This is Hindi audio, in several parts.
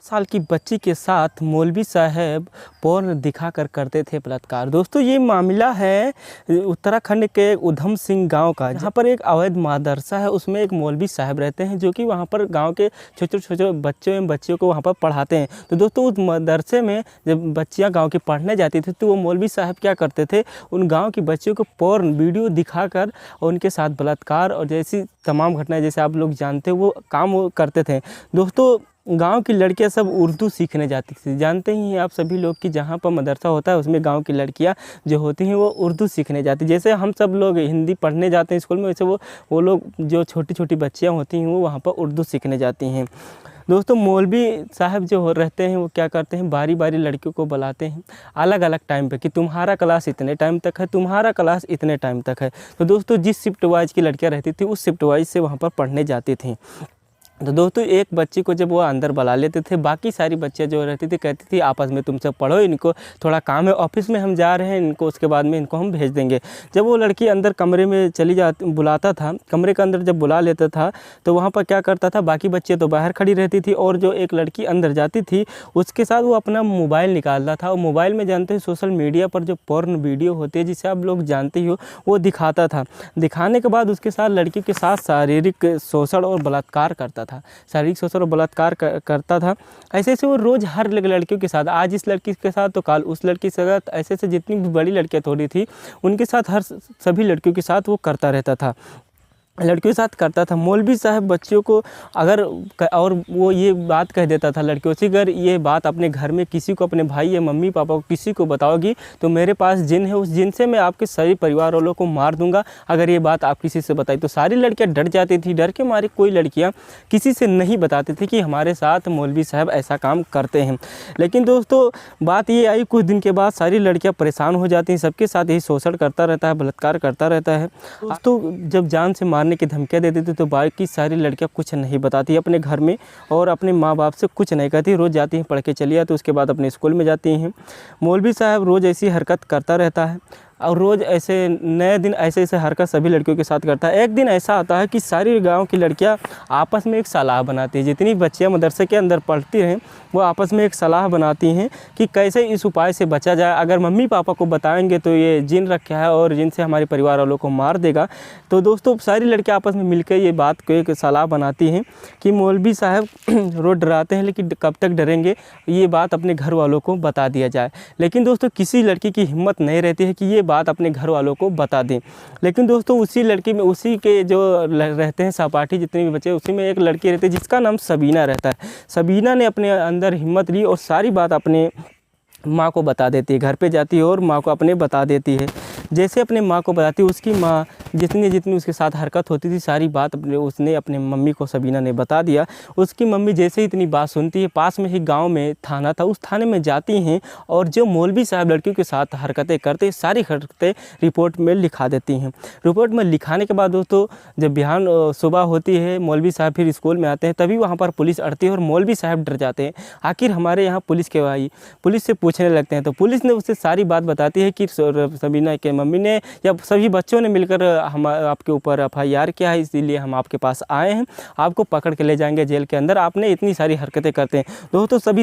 साल की बच्ची के साथ मौलवी साहब पोर्न दिखाकर करते थे बलात्कार। दोस्तों ये मामला है उत्तराखंड के उधम सिंह गांव का, जहां पर एक अवैध मदरसा है। उसमें एक मौलवी साहब रहते हैं जो कि वहां पर गांव के छोटे छोटे बच्चों एवं बच्चियों को वहां पर पढ़ाते हैं। तो दोस्तों उस मदरसे में जब बच्चियां गाँव की पढ़ने जाती थी तो वो मौलवी साहब क्या करते थे, उन गाँव की बच्चियों को पोर्न वीडियो दिखाकर और उनके साथ बलात्कार और जैसी तमाम घटनाएं जैसे आप लोग जानते हो वो काम वो करते थे। दोस्तों गांव की लड़कियां सब उर्दू सीखने जाती थी। जानते ही हैं आप सभी लोग कि जहां पर मदरसा होता है उसमें गांव की लड़कियां जो होती हैं वो उर्दू सीखने जाती। जैसे हम सब लोग हिंदी पढ़ने जाते हैं स्कूल में, वैसे वो लोग जो छोटी छोटी बच्चियां होती हैं वो वहाँ पर उर्दू सीखने जाती हैं। दोस्तों मौलवी साहब जो रहते हैं वो क्या करते हैं, बारी बारी लड़कियों को बुलाते हैं अलग अलग टाइम पे कि तुम्हारा क्लास इतने टाइम तक है, तुम्हारा क्लास इतने टाइम तक है। तो दोस्तों जिस शिफ्ट वाइज की लड़कियां रहती थी उस शिफ्ट वाइज से वहाँ पर पढ़ने जाती थी। तो दोस्तों एक बच्ची को जब वो अंदर बुला लेते थे, बाकी सारी बच्चियां जो रहती थी कहती थी आपस में तुम सब पढ़ो, इनको थोड़ा काम है ऑफिस में, हम जा रहे हैं, इनको उसके बाद में इनको हम भेज देंगे। जब वो लड़की अंदर कमरे में चली जाती, बुलाता था, कमरे के अंदर जब बुला लेता था तो वहाँ पर क्या करता था, बाकी बच्चियाँ तो बाहर खड़ी रहती थी और जो एक लड़की अंदर जाती थी उसके साथ वो अपना मोबाइल निकालता था। और मोबाइल में जानते हैं सोशल मीडिया पर जो पोर्न वीडियो होती है जिसे आप लोग जानते ही हो, वो दिखाता था। दिखाने के बाद उसके साथ लड़की के साथ शारीरिक शोषण और बलात्कार करता था, शारीरिक शोषण और बलात्कार करता था। ऐसे ऐसे वो रोज़ हर लड़कियों के साथ, आज इस लड़की के साथ तो कल उस लड़की के साथ, ऐसे ऐसे जितनी भी बड़ी लड़कियां थोड़ी थी उनके साथ हर सभी लड़कियों के साथ वो करता रहता था, लड़कियों के साथ करता था। मौलवी साहब बच्चियों को अगर और वो ये बात कह देता था लड़कियों से, अगर ये बात अपने घर में किसी को, अपने भाई या मम्मी पापा को किसी को बताओगी तो मेरे पास जिन है, उस जिन से मैं आपके सभी परिवार वालों को मार दूंगा अगर ये बात आप किसी से बताई। तो सारी लड़कियां डर जाती थी, डर के मारे कोई लड़कियां किसी से नहीं बताती थी कि हमारे साथ मौलवी साहब ऐसा काम करते हैं। लेकिन दोस्तों बात ये आई, कुछ दिन के बाद सारी लड़कियाँ परेशान हो जाती हैं, सबके साथ यही शोषण करता रहता है, बलात्कार करता रहता है। दोस्तों जब जान से मारने की धमकियां दे देती तो बाकी सारी लड़कियां कुछ नहीं बताती अपने घर में और अपने माँ बाप से कुछ नहीं कहती, रोज़ जाती हैं पढ़ के चली आती, उसके बाद अपने स्कूल में जाती हैं। मौलवी साहब रोज़ ऐसी हरकत करता रहता है और रोज़ ऐसे नए दिन ऐसे ऐसे हरकत सभी लड़कियों के साथ करता है। एक दिन ऐसा आता है कि सारी गांव की लड़कियां आपस में एक सलाह बनाती हैं, जितनी बच्चियां मदरसे के अंदर पढ़ती हैं वो आपस में एक सलाह बनाती हैं कि कैसे इस उपाय से बचा जाए। अगर मम्मी पापा को बताएंगे तो ये जिन रखा है और जिनसे हमारे परिवार वालों को मार देगा। तो दोस्तों सारी लड़कियां आपस में मिलकर ये बात को एक सलाह बनाती हैं कि मौलवी साहब रोज़ डराते हैं लेकिन कब तक डरेंगे, ये बात अपने घर वालों को बता दिया जाए। लेकिन दोस्तों किसी लड़की की हिम्मत नहीं रहती है कि ये बात अपने घर वालों को बता दें। लेकिन दोस्तों उसी लड़की में, उसी के जो रहते हैं सहपाठी जितने भी बच्चे, उसी में एक लड़की रहती है जिसका नाम सबीना रहता है। सबीना ने अपने अंदर हिम्मत ली और सारी बात अपने माँ को बता देती है, घर पे जाती है और माँ को अपने बता देती है। जैसे अपने माँ को बताती है, उसकी माँ जितनी उसके साथ हरकत होती थी सारी बात उसने अपने मम्मी को, सबीना ने बता दिया। उसकी मम्मी जैसे ही इतनी बात सुनती है, पास में ही गांव में थाना था, उस थाने में जाती हैं और जो मौलवी साहब लड़कियों के साथ हरकतें करते सारी हरकतें रिपोर्ट में लिखा देती हैं। रिपोर्ट में लिखाने के बाद दोस्तों जब बिहान सुबह होती है, मौलवी साहब फिर स्कूल में आते हैं, तभी वहाँ पर पुलिस अड़ती है और मौलवी साहब डर जाते हैं। आखिर हमारे यहाँ पुलिस क्यों आई, पुलिस से पूछने लगते हैं। तो पुलिस ने उससे सारी बात बताती है कि सबीना के मम्मी ने या सभी बच्चों ने मिलकर हम आपके ऊपर FIR किया है, इसीलिए हम आपके पास आए हैं, आपको पकड़ के ले जाएंगे जेल के अंदर, आपने इतनी सारी हरकतें करते हैं। दोस्तों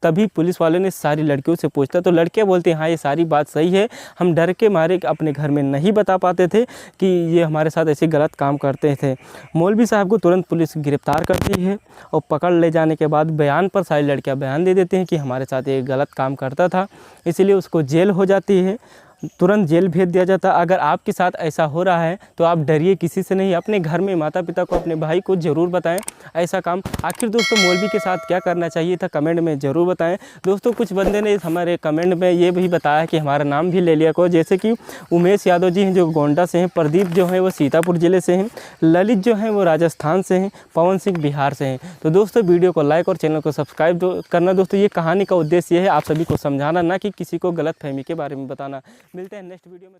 तभी पुलिस वाले ने सारी लड़कियों से पूछता तो लड़कियां बोलती हैं हाँ ये सारी बात सही है, हम डर के मारे अपने घर में नहीं बता पाते थे कि ये हमारे साथ ऐसे गलत काम करते थे। मौलवी साहब को तुरंत पुलिस गिरफ्तार करती है और पकड़ ले जाने के बाद बयान पर सारी लड़कियां बयान दे देती हैं कि हमारे साथ ये गलत काम करता था, इसलिए उसको जेल हो जाती है, तुरंत जेल भेज दिया जाता। अगर आपके साथ ऐसा हो रहा है तो आप डरिए किसी से नहीं, अपने घर में माता पिता को, अपने भाई को ज़रूर बताएं ऐसा काम। आखिर दोस्तों मौलवी के साथ क्या करना चाहिए था कमेंट में ज़रूर बताएं। दोस्तों कुछ बंदे ने हमारे कमेंट में ये भी बताया कि हमारा नाम भी ले लिया को, जैसे कि उमेश यादव जी हैं जो गोंडा से हैं, प्रदीप जो हैं वो सीतापुर ज़िले से हैं, ललित जो हैं वो राजस्थान से हैं, पवन सिंह बिहार से हैं। तो दोस्तों वीडियो को लाइक और चैनल को सब्सक्राइब करना। दोस्तों ये कहानी का उद्देश्य ये है आप सभी को समझाना, ना कि किसी को गलत फहमी के बारे में बताना। मिलते हैं नेक्स्ट वीडियो में।